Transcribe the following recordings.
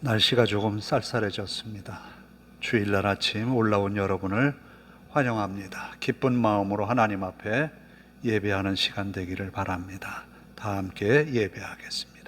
날씨가 조금 쌀쌀해졌습니다. 주일날 아침 올라온 여러분을 환영합니다. 기쁜 마음으로 하나님 앞에 예배하는 시간 되기를 바랍니다. 다 함께 예배하겠습니다.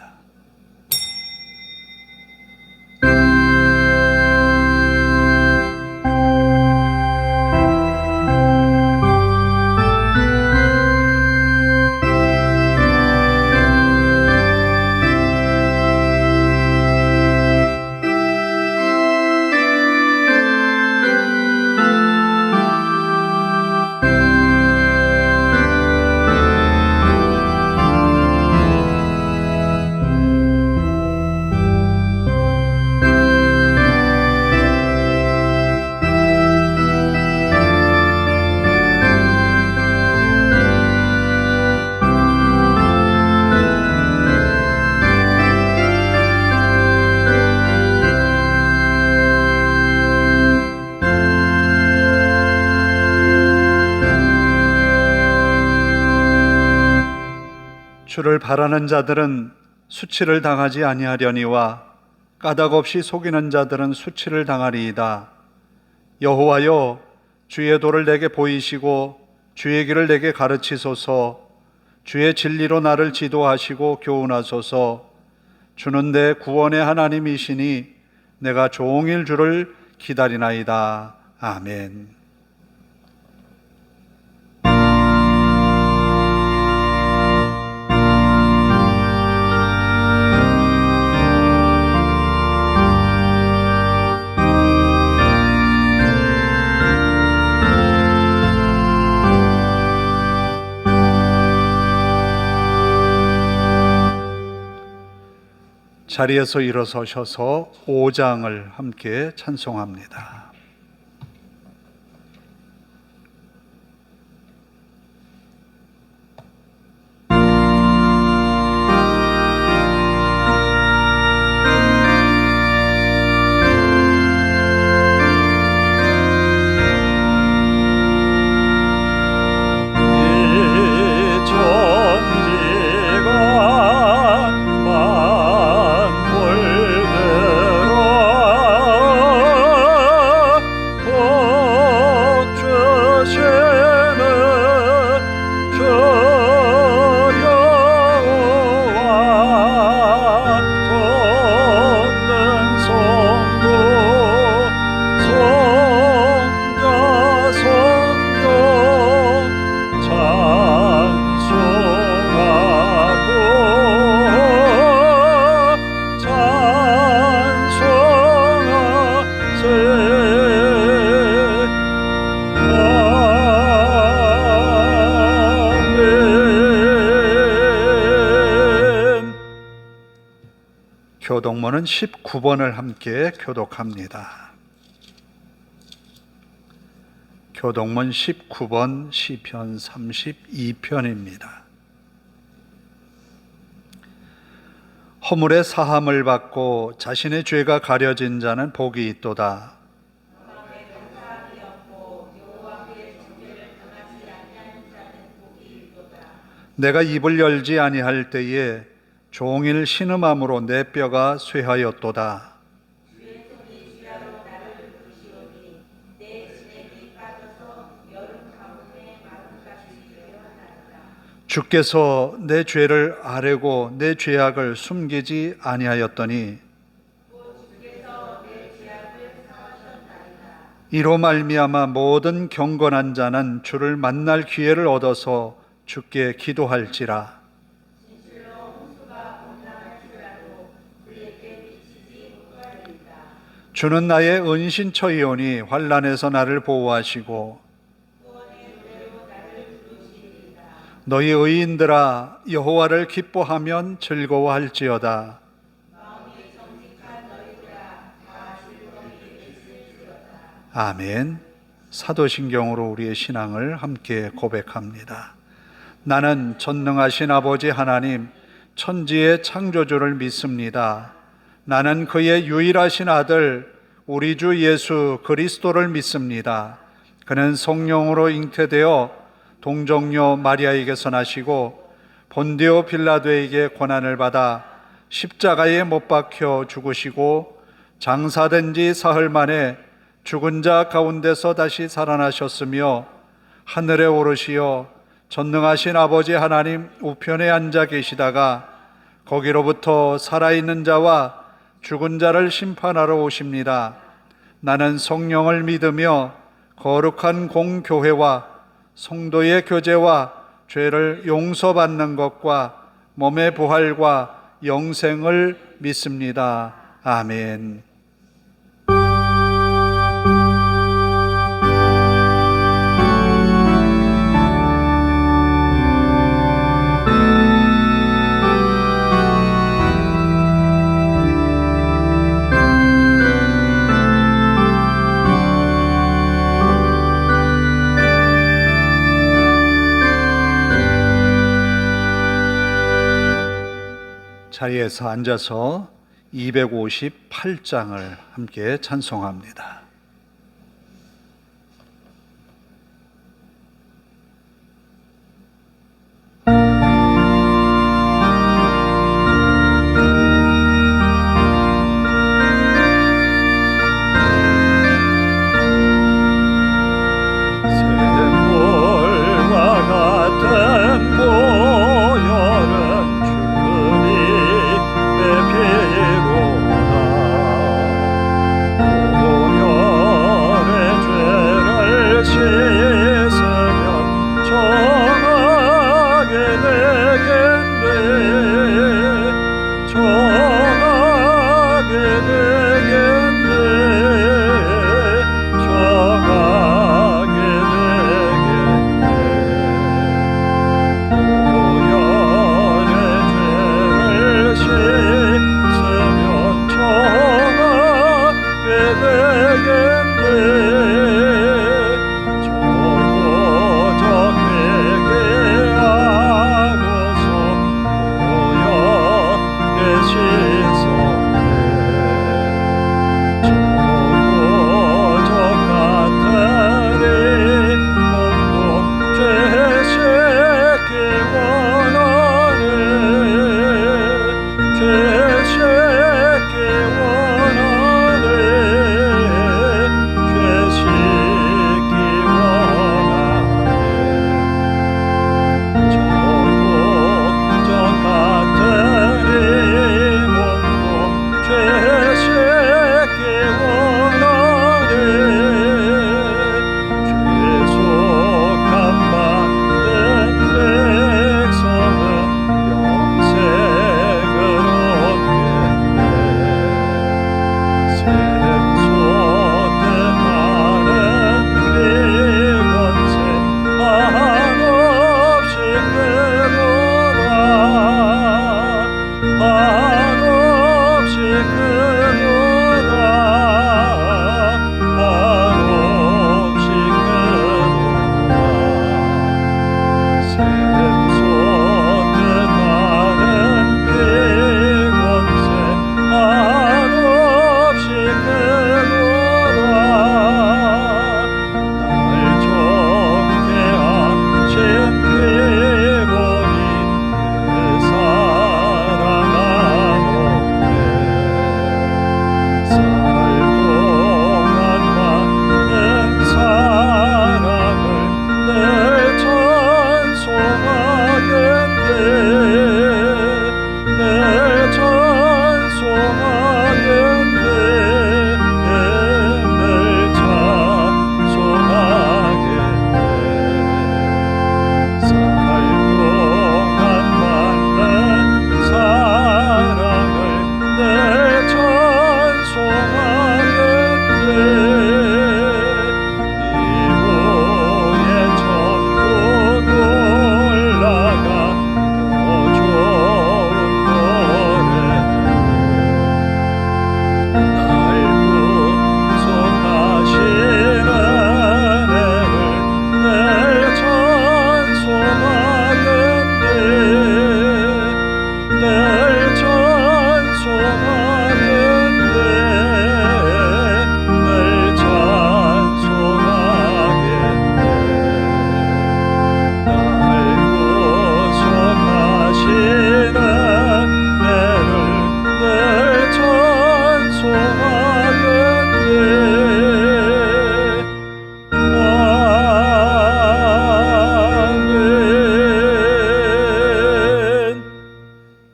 주를 바라는 자들은 수치를 당하지 아니하려니와 까닭 없이 속이는 자들은 수치를 당하리이다. 여호와여, 주의 도를 내게 보이시고 주의 길을 내게 가르치소서. 주의 진리로 나를 지도하시고 교훈하소서. 주는 내 구원의 하나님이시니 내가 종일 주를 기다리나이다. 아멘. 자리에서 일어서셔서 5장을 함께 찬송합니다. 교독문은 19번을 함께 교독합니다. 교독문 19번 시편 32편입니다. 허물의 사함을 받고 자신의 죄가 가려진 자는 복이 있도다. 내가 입을 열지 아니할 때에 종일 신음함으로 내 뼈가 쇠하였도다. 주께서 내 죄를 아뢰고 내 죄악을 숨기지 아니하였더니 이로 말미암아 모든 경건한 자는 주를 만날 기회를 얻어서 주께 기도할지라. 주는 나의 은신처이오니 환난에서 나를 보호하시고 너희 의인들아 여호와를 기뻐하면 즐거워할지어다. 아멘. 사도신경으로 우리의 신앙을 함께 고백합니다. 나는 전능하신 아버지 하나님 천지의 창조주를 믿습니다. 나는 그의 유일하신 아들 우리 주 예수 그리스도를 믿습니다. 그는 성령으로 잉태되어 동정녀 마리아에게서 나시고 본디오 빌라도에게 고난을 받아 십자가에 못 박혀 죽으시고 장사된 지 사흘 만에 죽은 자 가운데서 다시 살아나셨으며 하늘에 오르시어 전능하신 아버지 하나님 우편에 앉아 계시다가 거기로부터 살아있는 자와 죽은 자를 심판하러 오십니다. 나는 성령을 믿으며 거룩한 공교회와 성도의 교제와 죄를 용서받는 것과 몸의 부활과 영생을 믿습니다. 아멘. 자리에서 앉아서 258장을 함께 찬송합니다. 오여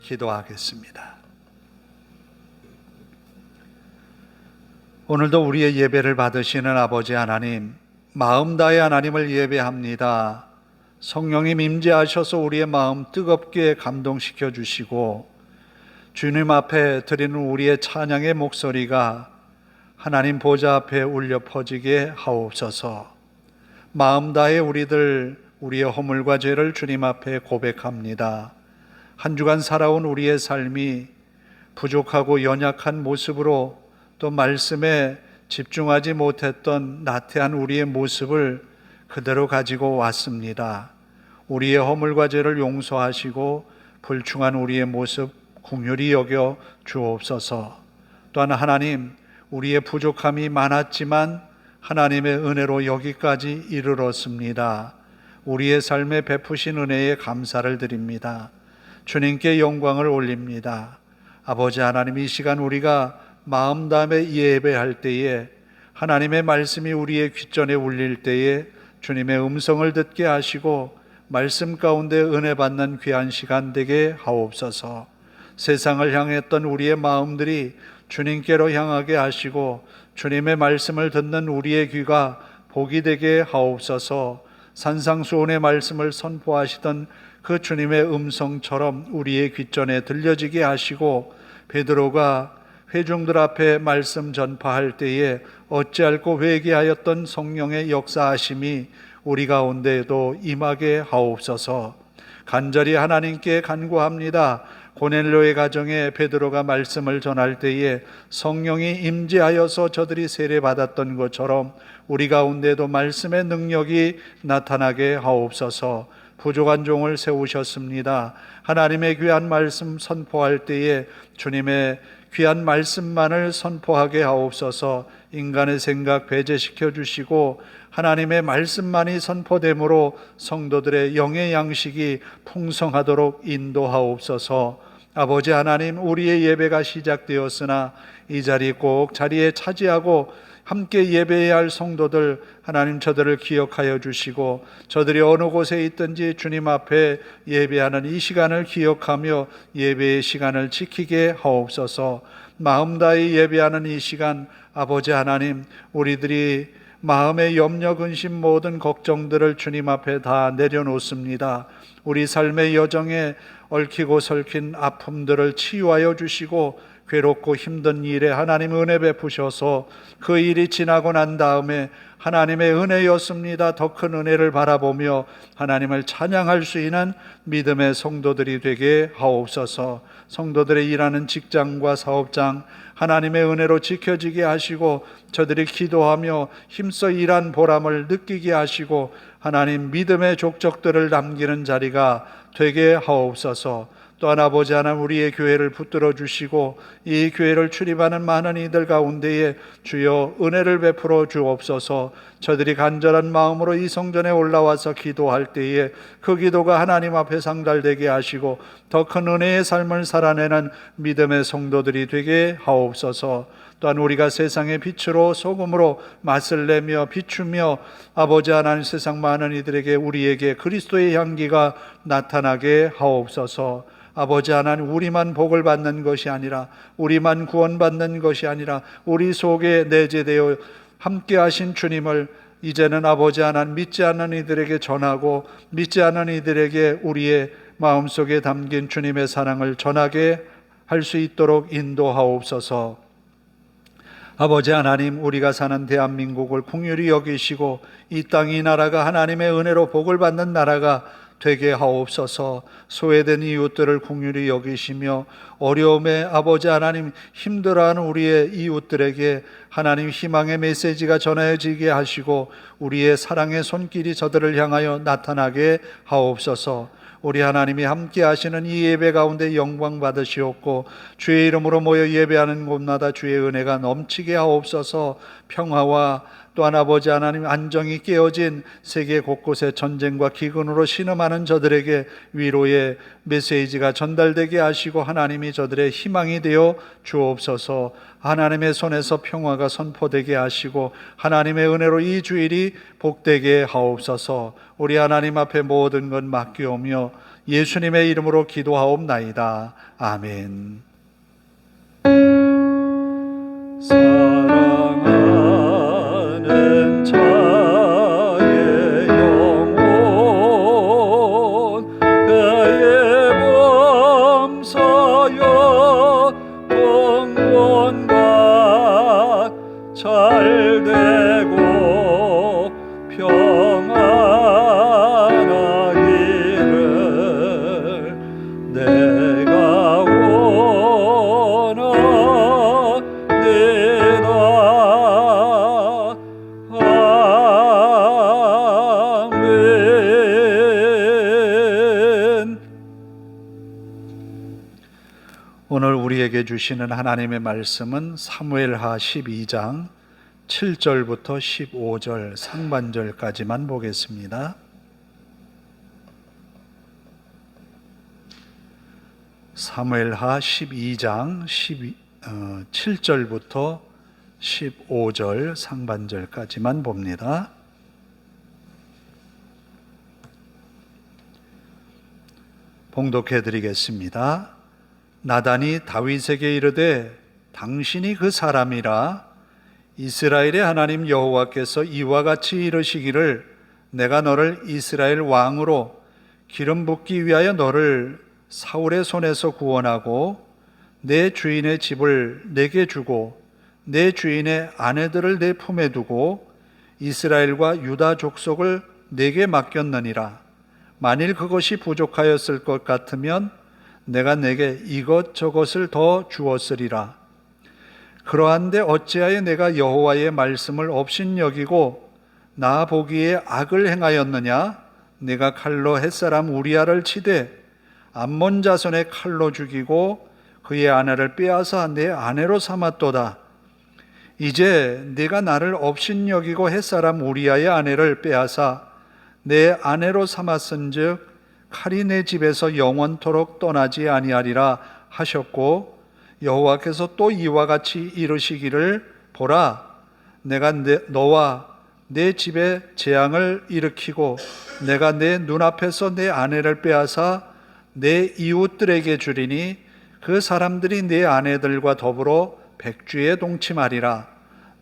기도하겠습니다. 오늘도 우리의 예배를 받으시는 아버지 하나님, 마음 다해 하나님을 예배합니다. 성령님 임재하셔서 우리의 마음 뜨겁게 감동시켜 주시고 주님 앞에 드리는 우리의 찬양의 목소리가 하나님 보좌 앞에 울려 퍼지게 하옵소서. 마음 다해 우리의 허물과 죄를 주님 앞에 고백합니다. 한 주간 살아온 우리의 삶이 부족하고 연약한 모습으로 또 말씀에 집중하지 못했던 나태한 우리의 모습을 그대로 가지고 왔습니다. 우리의 허물과 죄를 용서하시고 불충한 우리의 모습 긍휼히 여겨 주옵소서. 또한 하나님, 우리의 부족함이 많았지만 하나님의 은혜로 여기까지 이르렀습니다. 우리의 삶에 베푸신 은혜에 감사를 드립니다. 주님께 영광을 올립니다. 아버지 하나님, 이 시간 우리가 마음 다해 예배할 때에 하나님의 말씀이 우리의 귓전에 울릴 때에 주님의 음성을 듣게 하시고 말씀 가운데 은혜 받는 귀한 시간 되게 하옵소서. 세상을 향했던 우리의 마음들이 주님께로 향하게 하시고 주님의 말씀을 듣는 우리의 귀가 복이 되게 하옵소서. 산상수훈의 말씀을 선포하시던 그 주님의 음성처럼 우리의 귓전에 들려지게 하시고 베드로가 회중들 앞에 말씀 전파할 때에 어찌할꼬 회개하였던 성령의 역사하심이 우리 가운데에도 임하게 하옵소서. 간절히 하나님께 간구합니다. 고넬료의 가정에 베드로가 말씀을 전할 때에 성령이 임재하여서 저들이 세례받았던 것처럼 우리 가운데도 말씀의 능력이 나타나게 하옵소서. 부족한 종을 세우셨습니다. 하나님의 귀한 말씀 선포할 때에 주님의 귀한 말씀만을 선포하게 하옵소서. 인간의 생각 배제시켜 주시고 하나님의 말씀만이 선포됨으로 성도들의 영의 양식이 풍성하도록 인도하옵소서. 아버지 하나님, 우리의 예배가 시작되었으나 이 자리 꼭 자리에 차지하고 함께 예배해야 할 성도들 하나님, 저들을 기억하여 주시고 저들이 어느 곳에 있든지 주님 앞에 예배하는 이 시간을 기억하며 예배의 시간을 지키게 하옵소서. 마음 다해 예배하는 이 시간 아버지 하나님, 우리들이 마음의 염려, 근심, 모든 걱정들을 주님 앞에 다 내려놓습니다. 우리 삶의 여정에 얽히고 설킨 아픔들을 치유하여 주시고 괴롭고 힘든 일에 하나님 은혜 베푸셔서 그 일이 지나고 난 다음에 하나님의 은혜였습니다. 더 큰 은혜를 바라보며 하나님을 찬양할 수 있는 믿음의 성도들이 되게 하옵소서. 성도들의 일하는 직장과 사업장 하나님의 은혜로 지켜지게 하시고 저들이 기도하며 힘써 일한 보람을 느끼게 하시고 하나님 믿음의 족적들을 남기는 자리가 되게 하옵소서. 또한 아버지 하나님, 우리의 교회를 붙들어 주시고 이 교회를 출입하는 많은 이들 가운데에 주여 은혜를 베풀어 주옵소서. 저들이 간절한 마음으로 이 성전에 올라와서 기도할 때에 그 기도가 하나님 앞에 상달되게 하시고 더 큰 은혜의 삶을 살아내는 믿음의 성도들이 되게 하옵소서. 또한 우리가 세상의 빛으로 소금으로 맛을 내며 비추며 아버지 하나님, 세상 많은 이들에게 우리에게 그리스도의 향기가 나타나게 하옵소서. 아버지 하나님, 우리만 복을 받는 것이 아니라 우리만 구원받는 것이 아니라 우리 속에 내재되어 함께 하신 주님을 이제는 아버지 하나님, 믿지 않는 이들에게 전하고 믿지 않는 이들에게 우리의 마음속에 담긴 주님의 사랑을 전하게 할 수 있도록 인도하옵소서. 아버지 하나님, 우리가 사는 대한민국을 긍휼히 여기시고 이 땅, 이 나라가 하나님의 은혜로 복을 받는 나라가 되게 하옵소서. 소외된 이웃들을 긍휼히 여기시며 어려움에 아버지 하나님 힘들어하는 우리의 이웃들에게 하나님 희망의 메시지가 전해지게 하시고 우리의 사랑의 손길이 저들을 향하여 나타나게 하옵소서. 우리 하나님이 함께 하시는 이 예배 가운데 영광 받으시옵고 주의 이름으로 모여 예배하는 곳마다 주의 은혜가 넘치게 하옵소서. 평화와 또한 아버지 하나님, 안정이 깨어진 세계 곳곳에 전쟁과 기근으로 신음하는 저들에게 위로의 메시지가 전달되게 하시고 하나님이 저들의 희망이 되어 주옵소서. 하나님의 손에서 평화가 선포되게 하시고 하나님의 은혜로 이 주일이 복되게 하옵소서. 우리 하나님 앞에 모든 것 맡기오며 예수님의 이름으로 기도하옵나이다. 아멘. 사랑하는 자의 영혼 그의 범사여 동원과 잘되고 평안하기를 내가 원하니다. 아멘. 오늘 우리에게 주시는 하나님의 말씀은 사무엘하 12장 7절부터 15절 상반절까지만 보겠습니다. 사무엘하 12장 7절부터 15절 상반절까지만 봅니다. 봉독해 드리겠습니다. 나단이 다윗에게 이르되 당신이 그 사람이라. 이스라엘의 하나님 여호와께서 이와 같이 이르시기를 내가 너를 이스라엘 왕으로 기름 붓기 위하여 너를 사울의 손에서 구원하고 내 주인의 집을 내게 주고 내 주인의 아내들을 내 품에 두고 이스라엘과 유다 족속을 내게 맡겼느니라. 만일 그것이 부족하였을 것 같으면 내가 내게 이것저것을 더 주었으리라. 그러한데 어찌하여 내가 여호와의 말씀을 업신여기고 나 보기에 악을 행하였느냐? 내가 칼로 햇사람 우리아를 치되 암몬 자손의 칼로 죽이고 그의 아내를 빼앗아 내 아내로 삼았도다. 이제 네가 나를 업신여기고 햇사람 우리아의 아내를 빼앗아 내 아내로 삼았은즉 칼이 내 집에서 영원토록 떠나지 아니하리라 하셨고, 여호와께서 또 이와 같이 이르시기를 보라, 내가 너와 내 집에 재앙을 일으키고 내가 내 눈앞에서 내 아내를 빼앗아 내 이웃들에게 주리니 그 사람들이 내 아내들과 더불어 백주에 동침하리라.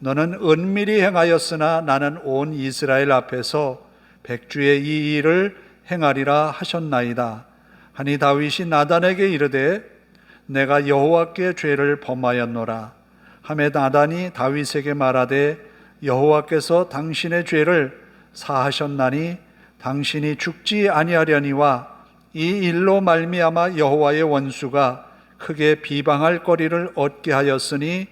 너는 은밀히 행하였으나 나는 온 이스라엘 앞에서 백주의 이 일을 행하리라 하셨나이다. 하니 다윗이 나단에게 이르되 내가 여호와께 죄를 범하였노라 하매 나단이 다윗에게 말하되 여호와께서 당신의 죄를 사하셨나니 당신이 죽지 아니하려니와 이 일로 말미암아 여호와의 원수가 크게 비방할 거리를 얻게 하였으니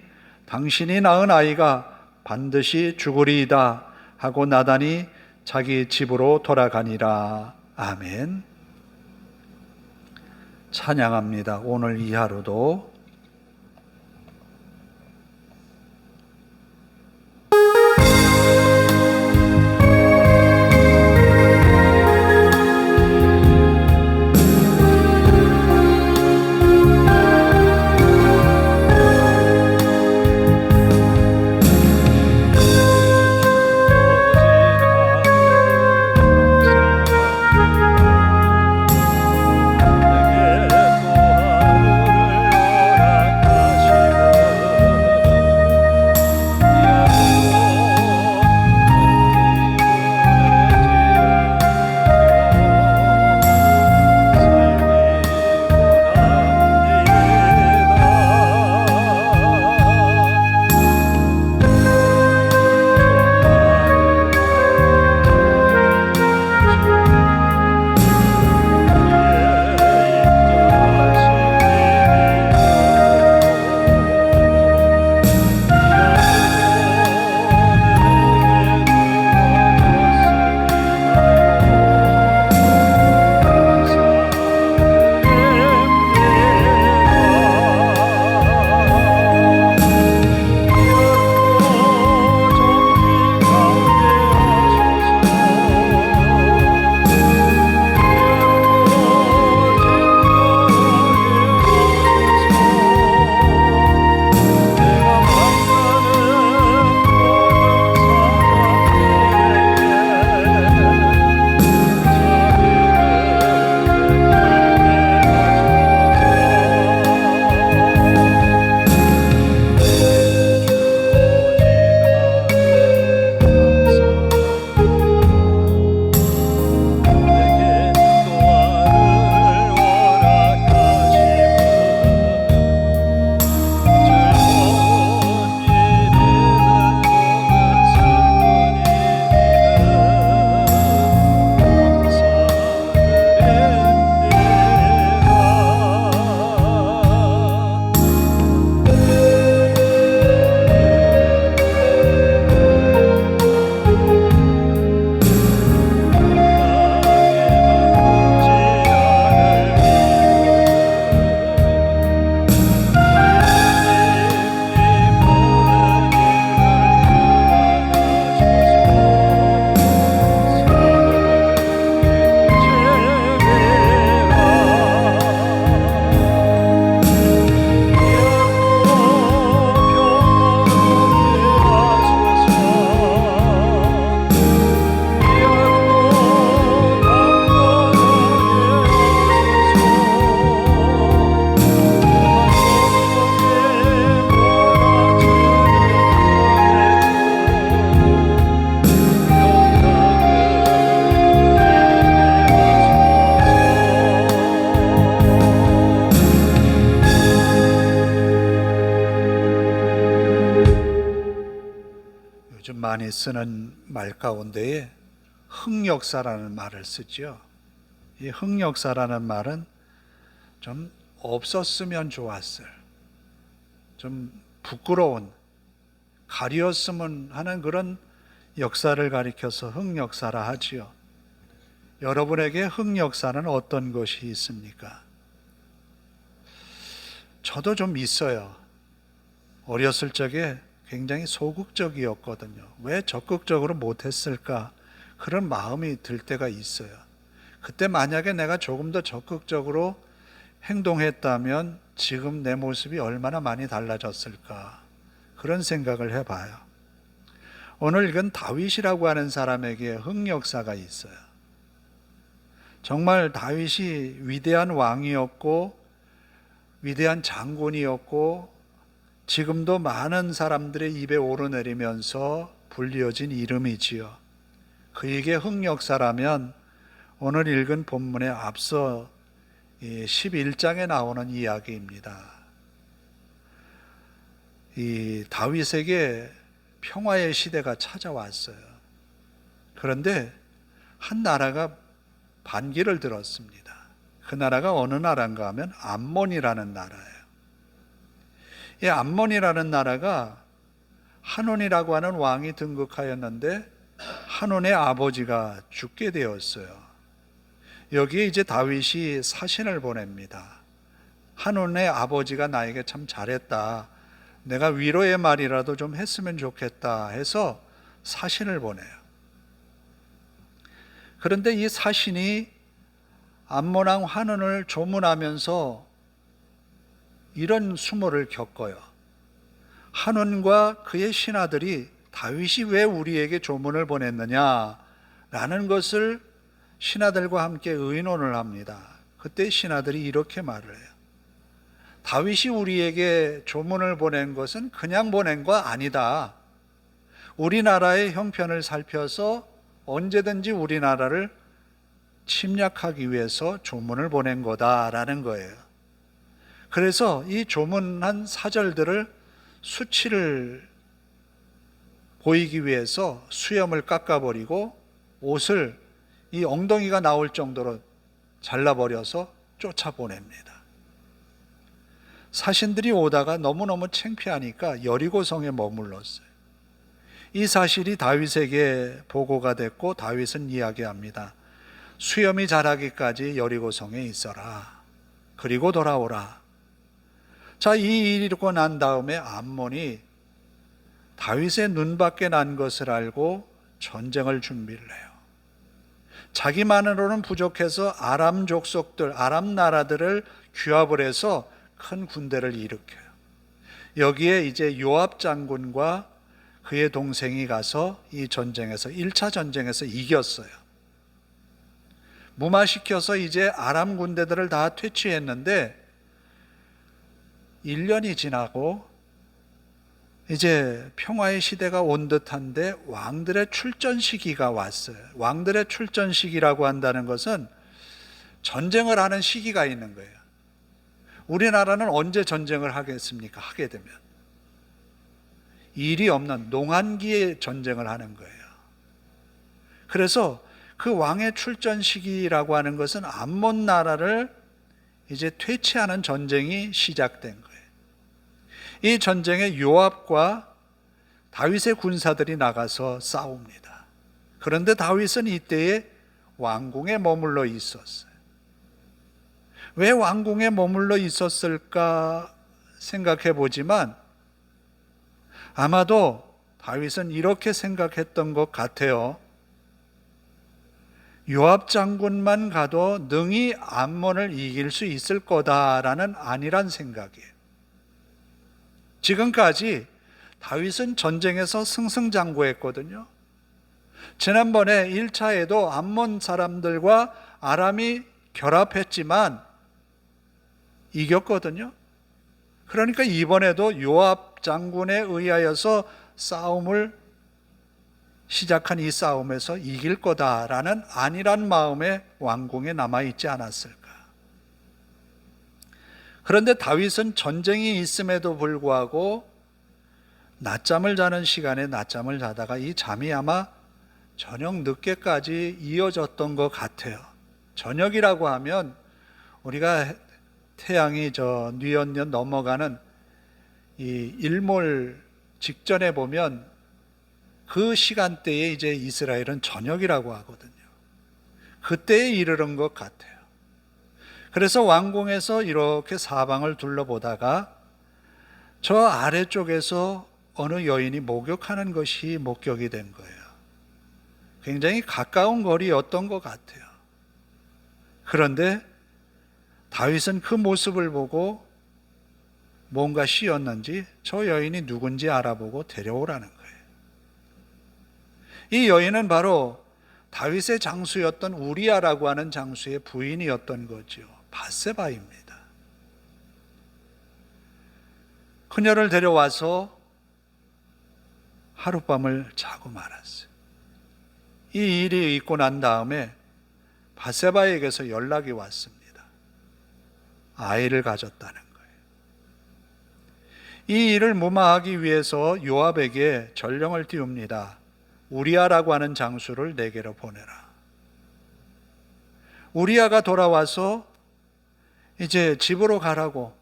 당신이 낳은 아이가 반드시 죽으리이다 하고 나단이 자기 집으로 돌아가니라. 아멘. 찬양합니다. 오늘 이 하루도 많이 쓰는 말 가운데에 흑역사라는 말을 쓰죠. 이 흑역사라는 말은 좀 없었으면 좋았을, 좀 부끄러운, 가리었으면 하는 그런 역사를 가리켜서 흑역사라 하지요. 여러분에게 흑역사는 어떤 것이 있습니까? 저도 좀 있어요. 어렸을 적에 굉장히 소극적이었거든요. 왜 적극적으로 못했을까? 그런 마음이 들 때가 있어요. 그때 만약에 내가 조금 더 적극적으로 행동했다면 지금 내 모습이 얼마나 많이 달라졌을까? 그런 생각을 해봐요. 오늘 읽은 다윗이라고 하는 사람에게 흑역사가 있어요. 정말 다윗이 위대한 왕이었고 위대한 장군이었고 지금도 많은 사람들의 입에 오르내리면서 불리어진 이름이지요. 그에게 흑역사라면 오늘 읽은 본문에 앞서 11장에 나오는 이야기입니다. 이 다윗에게 평화의 시대가 찾아왔어요. 그런데 한 나라가 반기를 들었습니다. 그 나라가 어느 나라인가 하면 암몬이라는 나라예요. 이 암몬이라는 나라가 한온이라고 하는 왕이 등극하였는데 한온의 아버지가 죽게 되었어요. 여기에 이제 다윗이 사신을 보냅니다. 한온의 아버지가 나에게 참 잘했다. 내가 위로의 말이라도 좀 했으면 좋겠다 해서 사신을 보내요. 그런데 이 사신이 암몬왕 한온을 조문하면서 이런 수모를 겪어요. 한온과 그의 신하들이 다윗이 왜 우리에게 조문을 보냈느냐 라는 것을 신하들과 함께 의논을 합니다. 그때 신하들이 이렇게 말을 해요. 다윗이 우리에게 조문을 보낸 것은 그냥 보낸 거 아니다. 우리나라의 형편을 살펴서 언제든지 우리나라를 침략하기 위해서 조문을 보낸 거다라는 거예요. 그래서 이 조문한 사절들을 수치를 보이기 위해서 수염을 깎아버리고 옷을 이 엉덩이가 나올 정도로 잘라버려서 쫓아보냅니다. 사신들이 오다가 너무너무 창피하니까 여리고성에 머물렀어요. 이 사실이 다윗에게 보고가 됐고 다윗은 이야기합니다. 수염이 자라기까지 여리고성에 있어라. 그리고 돌아오라. 자, 이 일이 있고 난 다음에 암몬이 다윗의 눈밖에 난 것을 알고 전쟁을 준비를 해요. 자기만으로는 부족해서 아람 족속들, 아람 나라들을 규합을 해서 큰 군대를 일으켜요. 여기에 이제 요압 장군과 그의 동생이 가서 이 전쟁에서 1차 전쟁에서 이겼어요. 무마시켜서 이제 아람 군대들을 다 퇴치했는데 1년이 지나고 이제 평화의 시대가 온 듯한데 왕들의 출전 시기가 왔어요. 왕들의 출전 시기라고 한다는 것은 전쟁을 하는 시기가 있는 거예요. 우리나라는 언제 전쟁을 하겠습니까? 하게 되면 일이 없는 농한기에 전쟁을 하는 거예요. 그래서 그 왕의 출전 시기라고 하는 것은 암몬 나라를 이제 퇴치하는 전쟁이 시작된 거예요. 이 전쟁에 요압과 다윗의 군사들이 나가서 싸웁니다. 그런데 다윗은 이때에 왕궁에 머물러 있었어요. 왜 왕궁에 머물러 있었을까 생각해 보지만 아마도 다윗은 이렇게 생각했던 것 같아요. 요압 장군만 가도 능히 암몬을 이길 수 있을 거다라는 안일한 생각이에요. 지금까지 다윗은 전쟁에서 승승장구했거든요. 지난번에 1차에도 암몬 사람들과 아람이 결합했지만 이겼거든요. 그러니까 이번에도 요압 장군에 의하여서 싸움을 시작한 이 싸움에서 이길 거다라는 안일한 마음에 왕궁에 남아있지 않았을까. 그런데 다윗은 전쟁이 있음에도 불구하고 낮잠을 자는 시간에 낮잠을 자다가 이 잠이 아마 저녁 늦게까지 이어졌던 것 같아요. 저녁이라고 하면 우리가 태양이 뉘엿뉘엿 넘어가는 이 일몰 직전에 보면 그 시간대에 이제 이스라엘은 저녁이라고 하거든요. 그때에 이르는 것 같아요. 그래서 왕궁에서 이렇게 사방을 둘러보다가 저 아래쪽에서 어느 여인이 목욕하는 것이 목격이 된 거예요. 굉장히 가까운 거리였던 것 같아요. 그런데 다윗은 그 모습을 보고 뭔가 씌었는지 저 여인이 누군지 알아보고 데려오라는 거예요. 이 여인은 바로 다윗의 장수였던 우리아라고 하는 장수의 부인이었던 거죠. 밧세바입니다. 그녀를 데려와서 하룻밤을 자고 말았어요. 이 일이 있고 난 다음에 밧세바에게서 연락이 왔습니다. 아이를 가졌다는 거예요. 이 일을 무마하기 위해서 요압에게 전령을 띄웁니다. 우리아라고 하는 장수를 내게로 보내라. 우리아가 돌아와서 이제 집으로 가라고,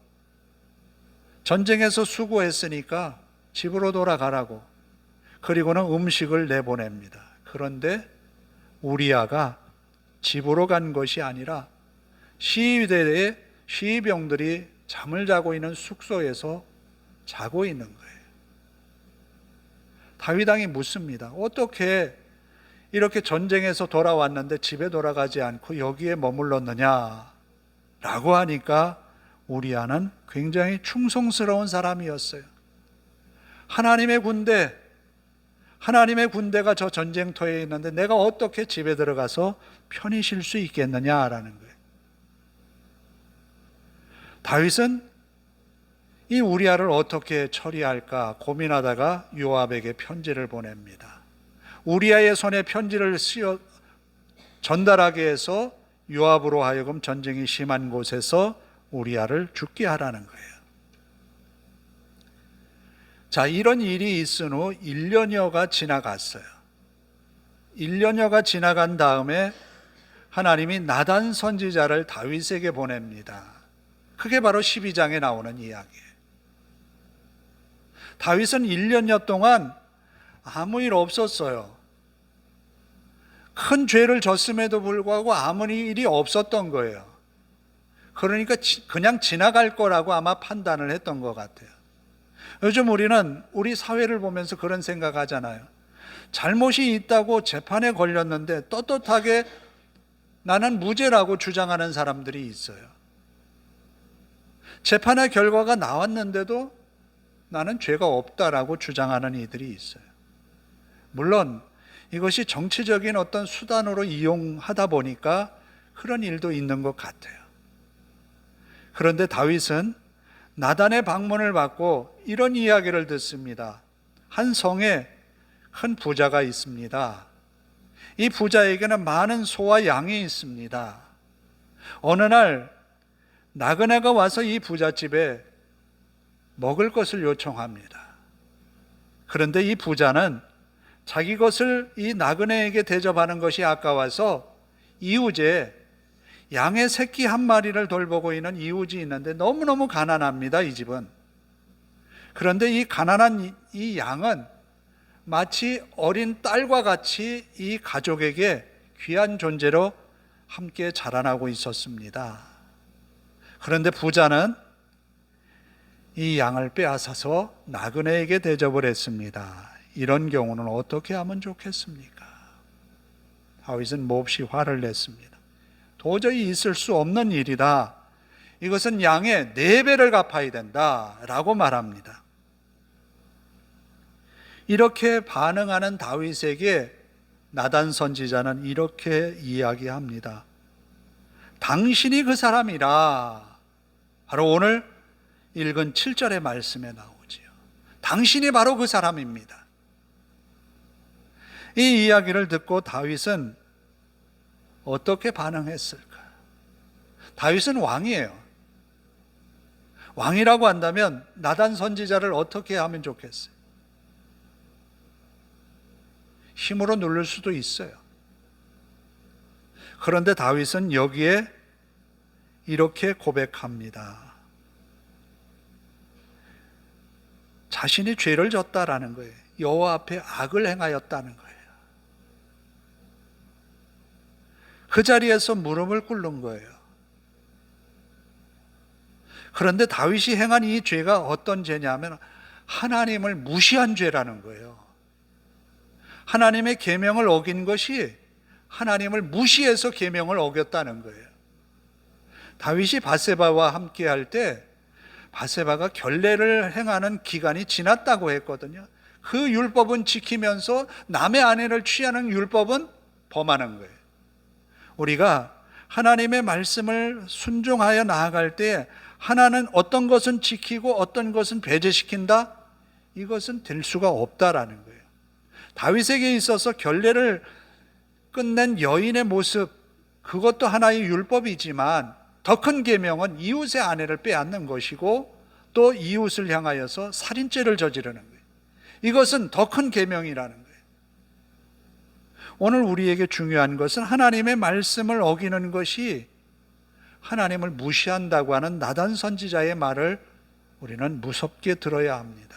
전쟁에서 수고했으니까 집으로 돌아가라고, 그리고는 음식을 내보냅니다. 그런데 우리아가 집으로 간 것이 아니라 시위대의 시위병들이 잠을 자고 있는 숙소에서 자고 있는 거예요. 다윗 왕이 묻습니다. 어떻게 이렇게 전쟁에서 돌아왔는데 집에 돌아가지 않고 여기에 머물렀느냐? 라고 하니까 우리아는 굉장히 충성스러운 사람이었어요. 하나님의 군대가 저 전쟁터에 있는데 내가 어떻게 집에 들어가서 편히 쉴 수 있겠느냐라는 거예요. 다윗은 이 우리아를 어떻게 처리할까 고민하다가 요압에게 편지를 보냅니다. 우리아의 손에 편지를 전달하게 해서 요압으로 하여금 전쟁이 심한 곳에서 우리아를 죽게 하라는 거예요. 자, 이런 일이 있은 후 1년여가 지나갔어요. 1년여가 지나간 다음에 하나님이 나단 선지자를 다윗에게 보냅니다. 그게 바로 12장에 나오는 이야기예요. 다윗은 1년여 동안 아무 일 없었어요. 큰 죄를 졌음에도 불구하고 아무 일이 없었던 거예요. 그러니까 그냥 지나갈 거라고 아마 판단을 했던 것 같아요. 요즘 우리는 우리 사회를 보면서 그런 생각하잖아요. 잘못이 있다고 재판에 걸렸는데 떳떳하게 나는 무죄라고 주장하는 사람들이 있어요. 재판의 결과가 나왔는데도 나는 죄가 없다라고 주장하는 이들이 있어요. 물론 이것이 정치적인 어떤 수단으로 이용하다 보니까 그런 일도 있는 것 같아요. 그런데 다윗은 나단의 방문을 받고 이런 이야기를 듣습니다. 한 성에 큰 부자가 있습니다. 이 부자에게는 많은 소와 양이 있습니다. 어느 날 나그네가 와서 이 부잣집에 먹을 것을 요청합니다. 그런데 이 부자는 자기 것을 이 나그네에게 대접하는 것이 아까워서 이웃에 양의 새끼 한 마리를 돌보고 있는 이웃이 있는데 너무너무 가난합니다, 이 집은. 그런데 이 가난한 이 양은 마치 어린 딸과 같이 이 가족에게 귀한 존재로 함께 자라나고 있었습니다. 그런데 부자는 이 양을 빼앗아서 나그네에게 대접을 했습니다. 이런 경우는 어떻게 하면 좋겠습니까? 다윗은 몹시 화를 냈습니다. 도저히 있을 수 없는 일이다. 이것은 양의 4배를 갚아야 된다 라고 말합니다. 이렇게 반응하는 다윗에게 나단 선지자는 이렇게 이야기합니다. 당신이 그 사람이라. 바로 오늘 읽은 7절의 말씀에 나오지요. 당신이 바로 그 사람입니다. 이 이야기를 듣고 다윗은 어떻게 반응했을까? 다윗은 왕이에요. 왕이라고 한다면 나단 선지자를 어떻게 하면 좋겠어요? 힘으로 누를 수도 있어요. 그런데 다윗은 여기에 이렇게 고백합니다. 자신이 죄를 졌다라는 거예요. 여호와 앞에 악을 행하였다는 거예요. 그 자리에서 무릎을 꿇는 거예요. 그런데 다윗이 행한 이 죄가 어떤 죄냐면 하나님을 무시한 죄라는 거예요. 하나님의 계명을 어긴 것이 하나님을 무시해서 계명을 어겼다는 거예요. 다윗이 밧세바와 함께 할 때 밧세바가 결례를 행하는 기간이 지났다고 했거든요. 그 율법은 지키면서 남의 아내를 취하는 율법은 범하는 거예요. 우리가 하나님의 말씀을 순종하여 나아갈 때 하나는 어떤 것은 지키고 어떤 것은 배제시킨다? 이것은 될 수가 없다라는 거예요. 다윗에게 있어서 결례를 끝낸 여인의 모습, 그것도 하나의 율법이지만 더 큰 계명은 이웃의 아내를 빼앗는 것이고 또 이웃을 향하여서 살인죄를 저지르는 거예요. 이것은 더 큰 계명이라는 거예요. 오늘 우리에게 중요한 것은 하나님의 말씀을 어기는 것이 하나님을 무시한다고 하는 나단 선지자의 말을 우리는 무섭게 들어야 합니다.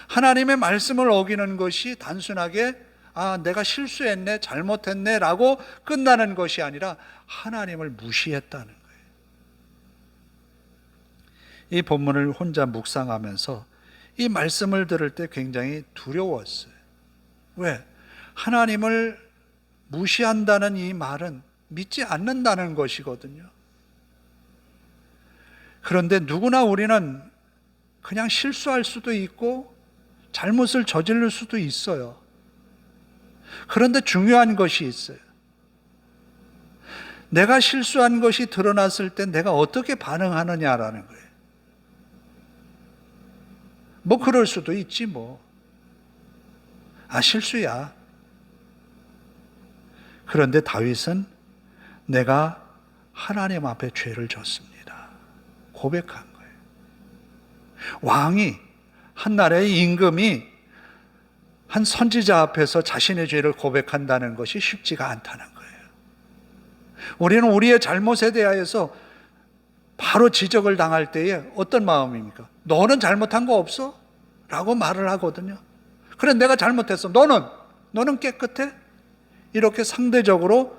하나님의 말씀을 어기는 것이 단순하게 내가 실수했네, 잘못했네 라고 끝나는 것이 아니라 하나님을 무시했다는 거예요. 이 본문을 혼자 묵상하면서 이 말씀을 들을 때 굉장히 두려웠어요. 왜? 하나님을 무시한다는 이 말은 믿지 않는다는 것이거든요. 그런데 누구나 우리는 그냥 실수할 수도 있고 잘못을 저지를 수도 있어요. 그런데 중요한 것이 있어요. 내가 실수한 것이 드러났을 때 내가 어떻게 반응하느냐라는 거예요. 그럴 수도 있지 실수야. 그런데 다윗은 내가 하나님 앞에 죄를 졌습니다. 고백한 거예요. 왕이, 한 나라의 임금이 한 선지자 앞에서 자신의 죄를 고백한다는 것이 쉽지가 않다는 거예요. 우리는 우리의 잘못에 대하여서 바로 지적을 당할 때에 어떤 마음입니까? 너는 잘못한 거 없어? 라고 말을 하거든요. 그래, 내가 잘못했어. 너는 깨끗해? 이렇게 상대적으로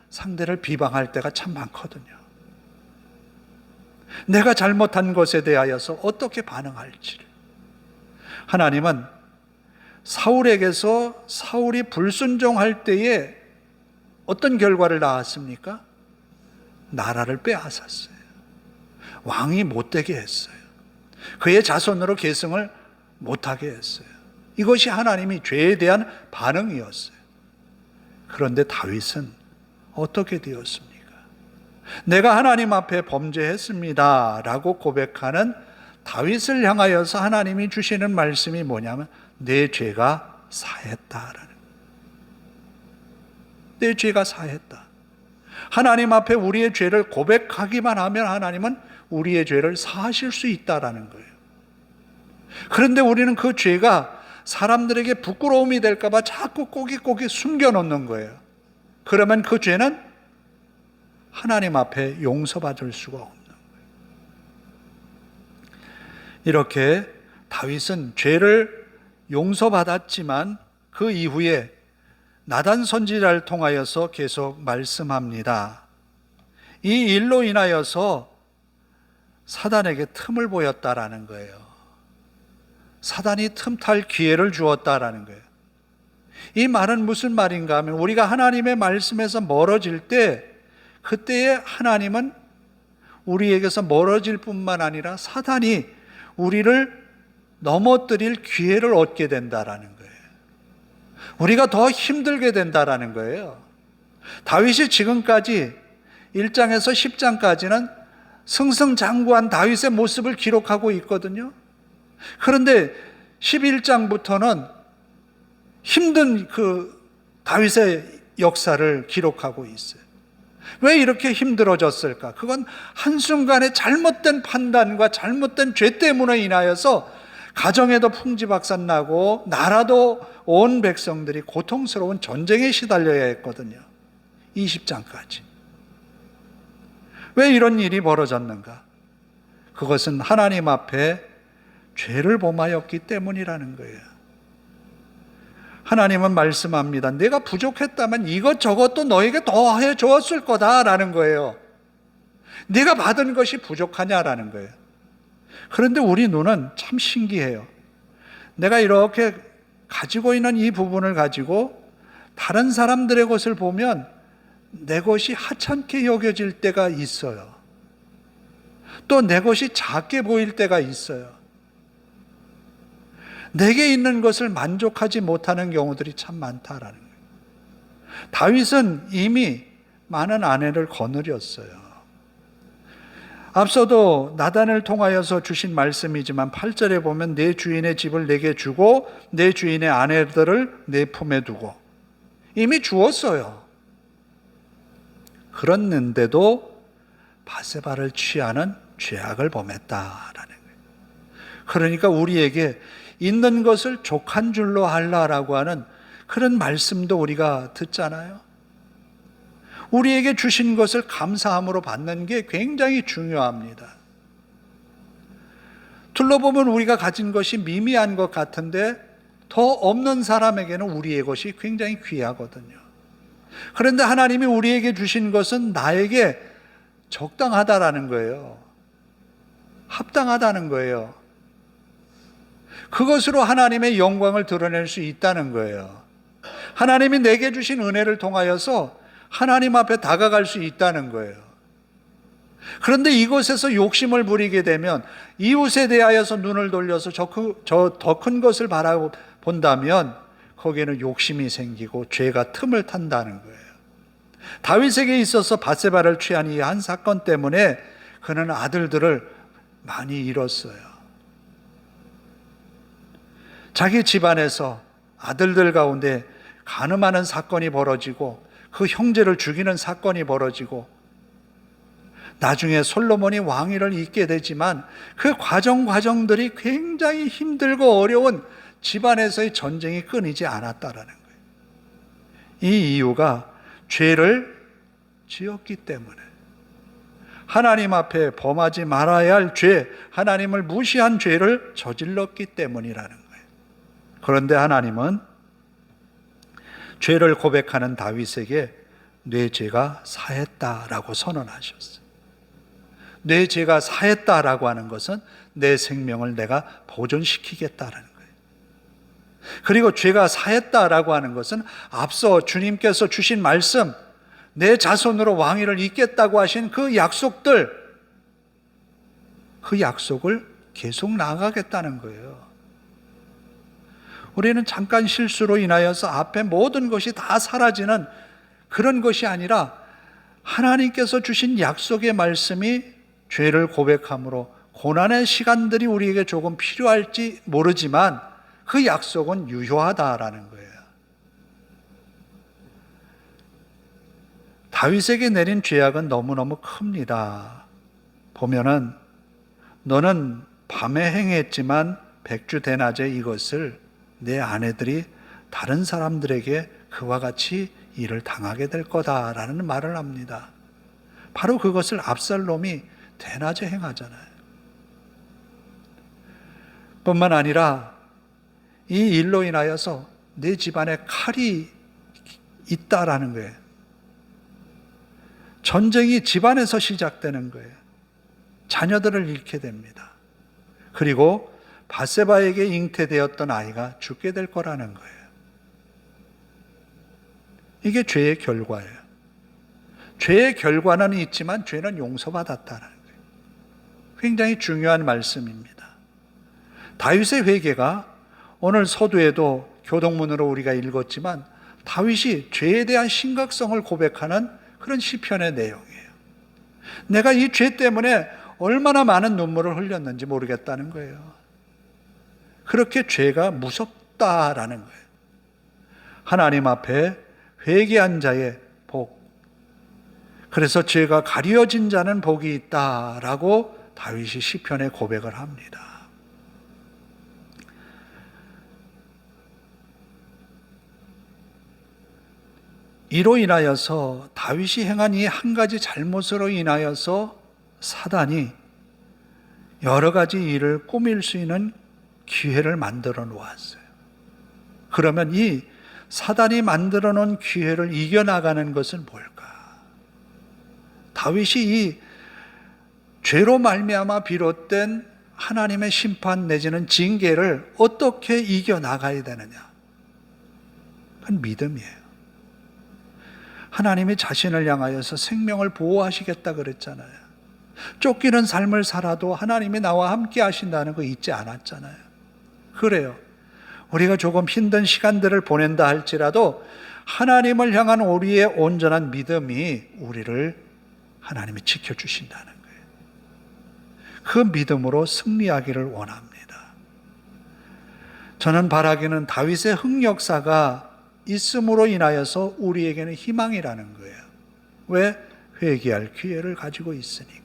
상대를 비방할 때가 참 많거든요. 내가 잘못한 것에 대하여서 어떻게 반응할지를. 하나님은 사울에게서 사울이 불순종할 때에 어떤 결과를 낳았습니까? 나라를 빼앗았어요. 왕이 못되게 했어요. 그의 자손으로 계승을 못하게 했어요. 이것이 하나님이 죄에 대한 반응이었어요. 그런데 다윗은 어떻게 되었습니까? 내가 하나님 앞에 범죄했습니다 라고 고백하는 다윗을 향하여서 하나님이 주시는 말씀이 뭐냐면 내 죄가 사했다라는 거예요. 내 죄가 사했다. 하나님 앞에 우리의 죄를 고백하기만 하면 하나님은 우리의 죄를 사하실 수 있다라는 거예요. 그런데 우리는 그 죄가 사람들에게 부끄러움이 될까 봐 자꾸 꼬깃꼬깃 숨겨놓는 거예요. 그러면 그 죄는 하나님 앞에 용서받을 수가 없는 거예요. 이렇게 다윗은 죄를 용서받았지만 그 이후에 나단 선지자를 통하여서 계속 말씀합니다. 이 일로 인하여서 사단에게 틈을 보였다라는 거예요. 사단이 틈탈 기회를 주었다라는 거예요. 이 말은 무슨 말인가 하면 우리가 하나님의 말씀에서 멀어질 때 그때에 하나님은 우리에게서 멀어질 뿐만 아니라 사단이 우리를 넘어뜨릴 기회를 얻게 된다라는 거예요. 우리가 더 힘들게 된다라는 거예요. 다윗이 지금까지 1장에서 10장까지는 승승장구한 다윗의 모습을 기록하고 있거든요. 그런데 11장부터는 힘든 그 다윗의 역사를 기록하고 있어요. 왜 이렇게 힘들어졌을까? 그건 한순간의 잘못된 판단과 잘못된 죄 때문에 인하여서 가정에도 풍지박산 나고 나라도 온 백성들이 고통스러운 전쟁에 시달려야 했거든요. 20장까지. 왜 이런 일이 벌어졌는가? 그것은 하나님 앞에 죄를 범하였기 때문이라는 거예요. 하나님은 말씀합니다. 내가 부족했다면 이것저것도 너에게 더해 주었을 거다라는 거예요. 네가 받은 것이 부족하냐라는 거예요. 그런데 우리 눈은 참 신기해요. 내가 이렇게 가지고 있는 이 부분을 가지고 다른 사람들의 것을 보면 내 것이 하찮게 여겨질 때가 있어요. 또 내 것이 작게 보일 때가 있어요. 내게 있는 것을 만족하지 못하는 경우들이 참 많다라는 거예요. 다윗은 이미 많은 아내를 거느렸어요. 앞서도 나단을 통하여서 주신 말씀이지만 8절에 보면 내 주인의 집을 내게 주고 내 주인의 아내들을 내 품에 두고 이미 주었어요. 그랬는데도 바세바를 취하는 죄악을 범했다라는 거예요. 그러니까 우리에게 있는 것을 족한 줄로 하라라고 하는 그런 말씀도 우리가 듣잖아요. 우리에게 주신 것을 감사함으로 받는 게 굉장히 중요합니다. 둘러보면 우리가 가진 것이 미미한 것 같은데 더 없는 사람에게는 우리의 것이 굉장히 귀하거든요. 그런데 하나님이 우리에게 주신 것은 나에게 적당하다라는 거예요. 합당하다는 거예요. 그것으로 하나님의 영광을 드러낼 수 있다는 거예요. 하나님이 내게 주신 은혜를 통하여서 하나님 앞에 다가갈 수 있다는 거예요. 그런데 이곳에서 욕심을 부리게 되면 이웃에 대하여서 눈을 돌려서 저 더 큰 것을 바라본다면 거기에는 욕심이 생기고 죄가 틈을 탄다는 거예요. 다윗에게 있어서 바세바를 취한 이 한 사건 때문에 그는 아들들을 많이 잃었어요. 자기 집안에서 아들들 가운데 간음하는 사건이 벌어지고 그 형제를 죽이는 사건이 벌어지고 나중에 솔로몬이 왕위를 잇게 되지만 그 과정들이 굉장히 힘들고 어려운 집안에서의 전쟁이 끊이지 않았다라는 거예요. 이 이유가 죄를 지었기 때문에 하나님 앞에 범하지 말아야 할 죄, 하나님을 무시한 죄를 저질렀기 때문이라는 거예요. 그런데 하나님은 죄를 고백하는 다윗에게 내 죄가 사했다라고 선언하셨어요. 내 죄가 사했다라고 하는 것은 내 생명을 내가 보존시키겠다라는 거예요. 그리고 죄가 사했다라고 하는 것은 앞서 주님께서 주신 말씀, 내 자손으로 왕위를 잇겠다고 하신 그 약속들, 그 약속을 계속 나아가겠다는 거예요. 우리는 잠깐 실수로 인하여서 앞에 모든 것이 다 사라지는 그런 것이 아니라 하나님께서 주신 약속의 말씀이 죄를 고백함으로 고난의 시간들이 우리에게 조금 필요할지 모르지만 그 약속은 유효하다라는 거예요. 다윗에게 내린 죄악은 너무너무 큽니다. 보면은 너는 밤에 행했지만 백주 대낮에 이것을 내 아내들이 다른 사람들에게 그와 같이 일을 당하게 될 거다라는 말을 합니다. 바로 그것을 압살롬이 대낮에 행하잖아요. 뿐만 아니라 이 일로 인하여서 내 집안에 칼이 있다라는 거예요. 전쟁이 집안에서 시작되는 거예요. 자녀들을 잃게 됩니다. 그리고 바세바에게 잉태되었던 아이가 죽게 될 거라는 거예요. 이게 죄의 결과예요. 죄의 결과는 있지만 죄는 용서받았다는 거예요. 굉장히 중요한 말씀입니다. 다윗의 회개가 오늘 서두에도 교동문으로 우리가 읽었지만 다윗이 죄에 대한 심각성을 고백하는 그런 시편의 내용이에요. 내가 이 죄 때문에 얼마나 많은 눈물을 흘렸는지 모르겠다는 거예요. 그렇게 죄가 무섭다라는 거예요. 하나님 앞에 회개한 자의 복. 그래서 죄가 가려진 자는 복이 있다라고 다윗이 시편에 고백을 합니다. 이로 인하여서 다윗이 행한 이 한 가지 잘못으로 인하여서 사단이 여러 가지 일을 꾸밀 수 있는 기회를 만들어 놓았어요. 그러면 이 사단이 만들어 놓은 기회를 이겨나가는 것은 뭘까? 다윗이 이 죄로 말미암아 비롯된 하나님의 심판 내지는 징계를 어떻게 이겨나가야 되느냐? 그건 믿음이에요. 하나님이 자신을 향하여서 생명을 보호하시겠다 그랬잖아요. 쫓기는 삶을 살아도 하나님이 나와 함께 하신다는 거 잊지 않았잖아요. 그래요. 우리가 조금 힘든 시간들을 보낸다 할지라도 하나님을 향한 우리의 온전한 믿음이 우리를 하나님이 지켜주신다는 거예요. 그 믿음으로 승리하기를 원합니다. 저는 바라기는 다윗의 흑역사가 있음으로 인하여서 우리에게는 희망이라는 거예요. 왜? 회개할 기회를 가지고 있으니까.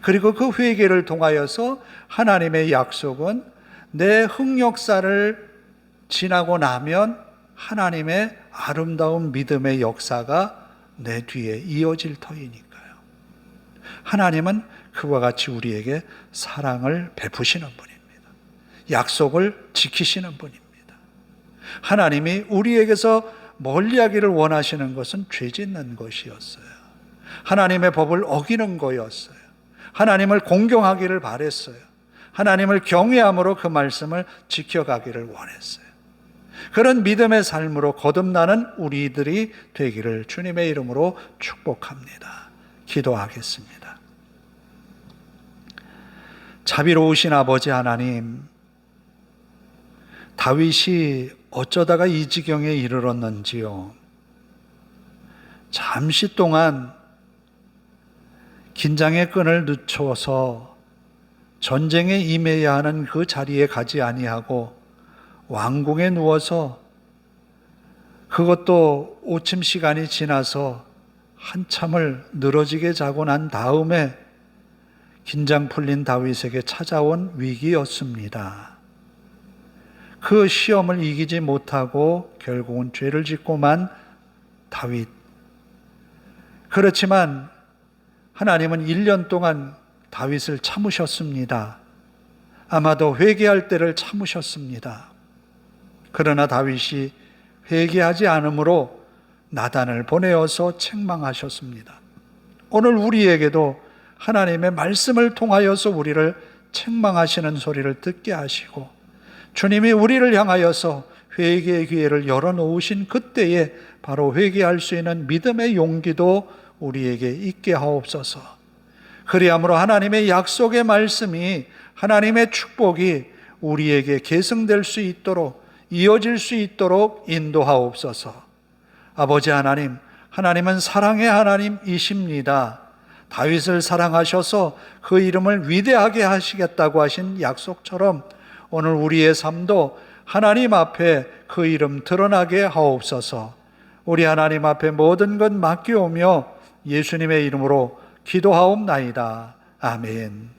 그리고 그 회개를 통하여서 하나님의 약속은 내 흑역사를 지나고 나면 하나님의 아름다운 믿음의 역사가 내 뒤에 이어질 터이니까요. 하나님은 그와 같이 우리에게 사랑을 베푸시는 분입니다. 약속을 지키시는 분입니다. 하나님이 우리에게서 멀리하기를 원하시는 것은 죄 짓는 것이었어요. 하나님의 법을 어기는 거였어요. 하나님을 공경하기를 바랬어요. 하나님을 경외함으로 그 말씀을 지켜가기를 원했어요. 그런 믿음의 삶으로 거듭나는 우리들이 되기를 주님의 이름으로 축복합니다. 기도하겠습니다. 자비로우신 아버지 하나님, 다윗이 어쩌다가 이 지경에 이르렀는지요. 잠시 동안 긴장의 끈을 늦춰서 전쟁에 임해야 하는 그 자리에 가지 아니하고 왕궁에 누워서, 그것도 오침 시간이 지나서 한참을 늘어지게 자고 난 다음에 긴장 풀린 다윗에게 찾아온 위기였습니다. 그 시험을 이기지 못하고 결국은 죄를 짓고만 다윗. 그렇지만 하나님은 1년 동안 다윗을 참으셨습니다. 아마도 회개할 때를 참으셨습니다. 그러나 다윗이 회개하지 않으므로 나단을 보내어서 책망하셨습니다. 오늘 우리에게도 하나님의 말씀을 통하여서 우리를 책망하시는 소리를 듣게 하시고, 주님이 우리를 향하여서 회개의 기회를 열어놓으신 그때에 바로 회개할 수 있는 믿음의 용기도 우리에게 있게 하옵소서. 그리함으로 하나님의 약속의 말씀이, 하나님의 축복이 우리에게 계승될 수 있도록, 이어질 수 있도록 인도하옵소서. 아버지 하나님, 하나님은 사랑의 하나님이십니다. 다윗을 사랑하셔서 그 이름을 위대하게 하시겠다고 하신 약속처럼 오늘 우리의 삶도 하나님 앞에 그 이름 드러나게 하옵소서. 우리 하나님 앞에 모든 것 맡기오며 예수님의 이름으로 기도하옵나이다. 아멘.